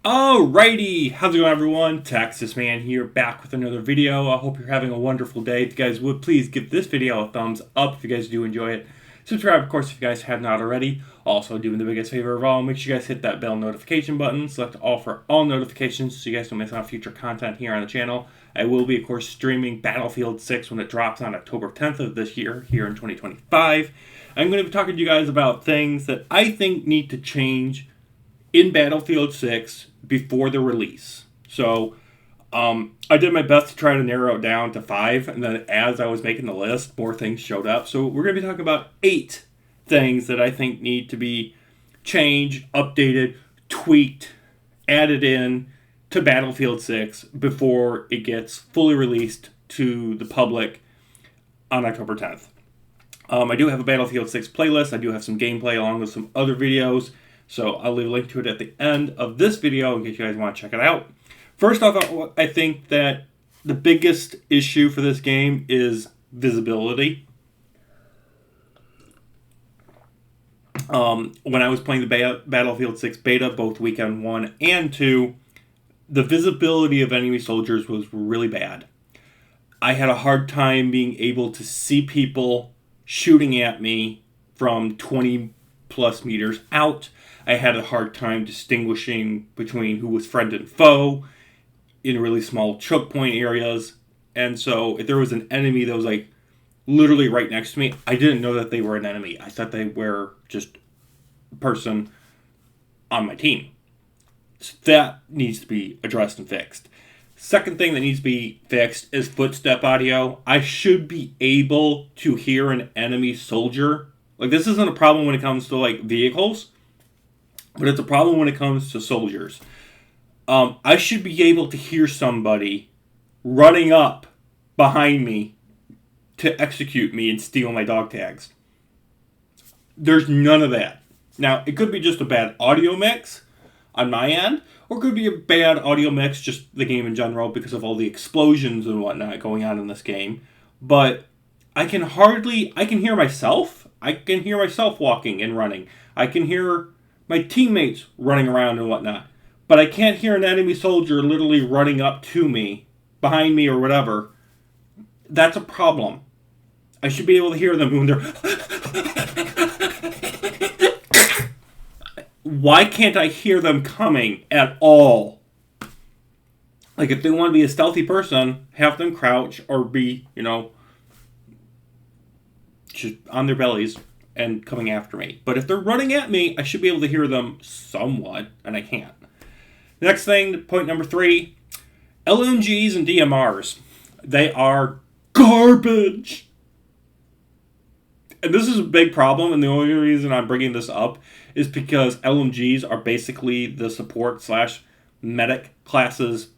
Alrighty, how's it going everyone? Texas Man here, back with another video. I hope you're having a wonderful day. If you guys would please give this video a thumbs up if you guys do enjoy it. Subscribe, of course, if you guys have not already. Also, doing the biggest favor of all, make sure you guys hit that bell notification button. Select all for all notifications so you guys don't miss out on future content here on the channel. I will be, of course, streaming Battlefield 6 when it drops on October 10th of this year, here in 2025. I'm going to be talking to you guys about things that I think need to change in Battlefield 6 before the release. So I did my best to try to narrow it down to 5, and then as I was making the list, more things showed up. So we're going to be talking about 8 things that I think need to be changed, updated, tweaked, added in to Battlefield 6 before it gets fully released to the public on October 10th. I do have a Battlefield 6 playlist. I do have some gameplay along with some other videos. So I'll leave a link to it at the end of this video in case you guys want to check it out. First off, I think that the biggest issue for this game is visibility. When I was playing the Battlefield 6 beta, both weekend 1 and 2, the visibility of enemy soldiers was really bad. I had a hard time being able to see people shooting at me from 20 plus meters out. I had a hard time distinguishing between who was friend and foe in really small choke point areas. And so if there was an enemy that was like literally right next to me, I didn't know that they were an enemy. I thought they were just a person on my team. So that needs to be addressed and fixed. Second thing that needs to be fixed is footstep audio. I should be able to hear an enemy soldier. Like, this isn't a problem when it comes to like vehicles, but it's a problem when it comes to soldiers. I should be able to hear somebody running up behind me to execute me and steal my dog tags. There's none of that. Now, it could be just a bad audio mix on my end, or it could be a bad audio mix, just the game in general, because of all the explosions and whatnot going on in this game. But I can hear myself. I can hear myself walking and running. I can hear my teammates running around and whatnot. But I can't hear an enemy soldier literally running up to me, behind me or whatever. That's a problem. I should be able to hear them when they're... Why can't I hear them coming at all? Like, if they want to be a stealthy person, have them crouch or be, just on their bellies and coming after me. But if they're running at me, I should be able to hear them somewhat, and I can't. Next thing, point number 3, LMGs and DMRs. They are garbage. And this is a big problem, and the only reason I'm bringing this up is because LMGs are basically the support / medic classes,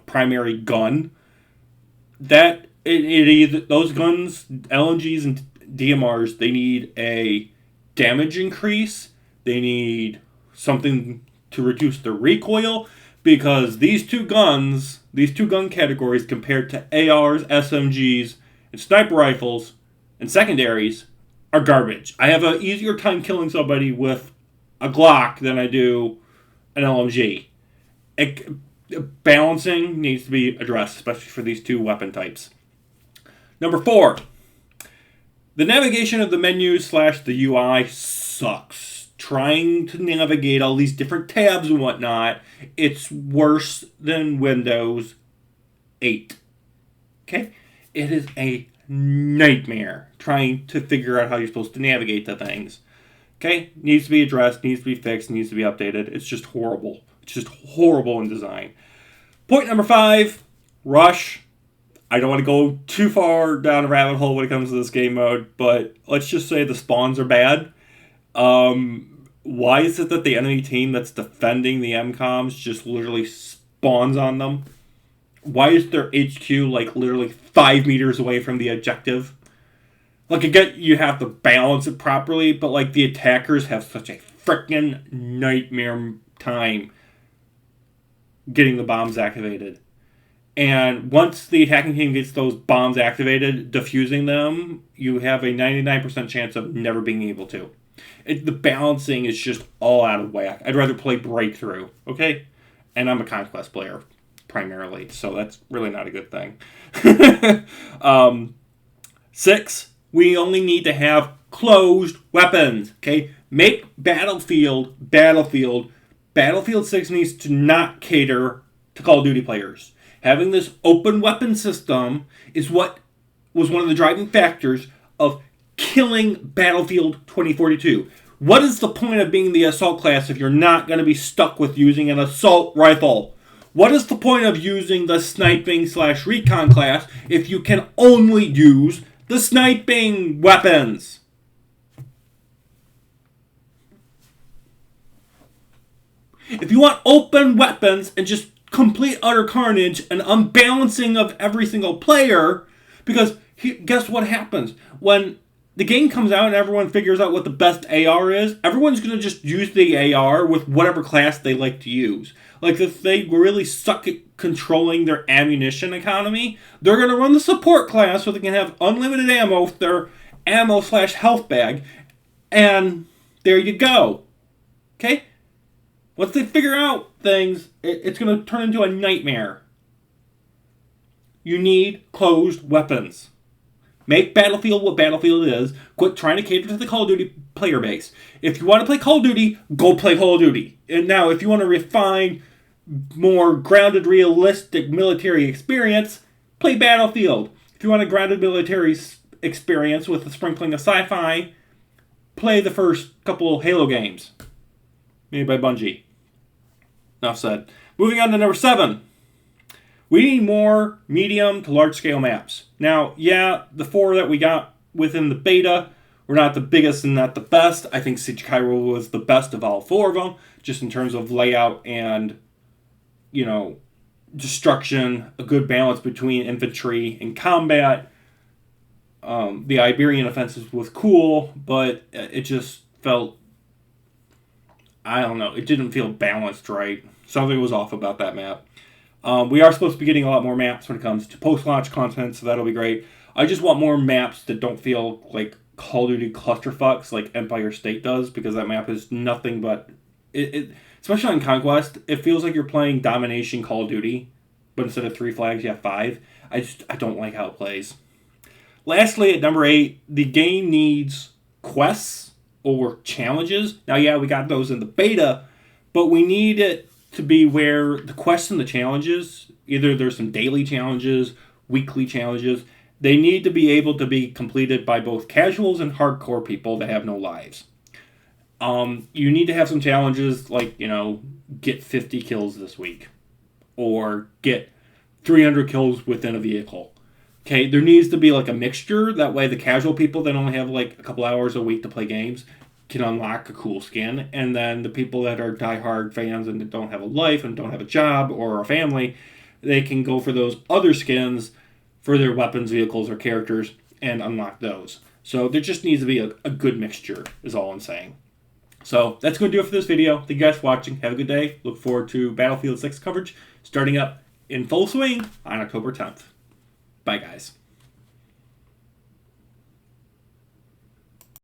primary gun. That those guns, LMGs and DMRs, they need a damage increase. They need something to reduce the recoil, because these two gun categories compared to ARs, SMGs, and sniper rifles and secondaries are garbage. I have an easier time killing somebody with a Glock than I do an LMG. Balancing needs to be addressed, especially for these two weapon types. Number 4, the navigation of the menu / the UI sucks. Trying to navigate all these different tabs and whatnot, it's worse than Windows 8. Okay? It is a nightmare trying to figure out how you're supposed to navigate the things. Okay? Needs to be addressed, needs to be fixed, needs to be updated. It's just horrible. It's just horrible in design. Point number 5, rush. I don't want to go too far down a rabbit hole when it comes to this game mode, but let's just say the spawns are bad. Why is it that the enemy team that's defending the MCOMs just literally spawns on them? Why is their HQ like literally 5 meters away from the objective? Like, again, you have to balance it properly, but like the attackers have such a freaking nightmare time getting the bombs activated. And once the attacking team gets those bombs activated, defusing them, you have a 99% chance of never being able to. The balancing is just all out of whack. I'd rather play Breakthrough, okay? And I'm a Conquest player, primarily, so that's really not a good thing. 6, we only need to have closed weapons, okay? Make Battlefield. Battlefield 6 needs to not cater to Call of Duty players. Having this open weapon system is what was one of the driving factors of killing Battlefield 2042. What is the point of being the assault class if you're not going to be stuck with using an assault rifle? What is the point of using the sniping/recon class if you can only use the sniping weapons? If you want open weapons and just complete utter carnage and unbalancing of every single player, because guess what happens? When the game comes out and everyone figures out what the best AR is, everyone's going to just use the AR with whatever class they like to use. Like, if they really suck at controlling their ammunition economy, they're going to run the support class so they can have unlimited ammo with their ammo/health bag, and there you go. Okay? Once they figure out things, it's going to turn into a nightmare. You need closed weapons. Make Battlefield what Battlefield is. Quit trying to cater to the Call of Duty player base. If you want to play Call of Duty, go play Call of Duty. And now, if you want to refine, more grounded, realistic military experience, play Battlefield. If you want a grounded military experience with a sprinkling of sci-fi, play the first couple Halo games. Made by Bungie. Enough said. Moving on to number 7. We need more medium to large scale maps. Now, yeah, the 4 that we got within the beta were not the biggest and not the best. I think Siege Cairo was the best of all 4 of them, just in terms of layout and, destruction, a good balance between infantry and combat. The Iberian offensive was cool, but it just felt, I don't know, it didn't feel balanced right. Something was off about that map. We are supposed to be getting a lot more maps when it comes to post-launch content, so that'll be great. I just want more maps that don't feel like Call of Duty clusterfucks like Empire State does, because that map is nothing but... especially on Conquest, it feels like you're playing Domination Call of Duty, but instead of 3 flags, you have 5. I don't like how it plays. Lastly, at number 8, the game needs quests or challenges. Now, yeah, we got those in the beta, but we need it to be where the quests and the challenges, either there's some daily challenges, weekly challenges, they need to be able to be completed by both casuals and hardcore people that have no lives. You need to have some challenges like, get 50 kills this week, or get 300 kills within a vehicle. Okay, there needs to be like a mixture, that way the casual people that only have like a couple hours a week to play games can unlock a cool skin, and then the people that are diehard fans and don't have a life and don't have a job or a family, they can go for those other skins for their weapons, vehicles, or characters and unlock those. So there just needs to be a good mixture, is all I'm saying. So that's going to do it for this video. Thank you guys for watching. Have a good day. Look forward to Battlefield 6 coverage starting up in full swing on October 10th. Bye, guys.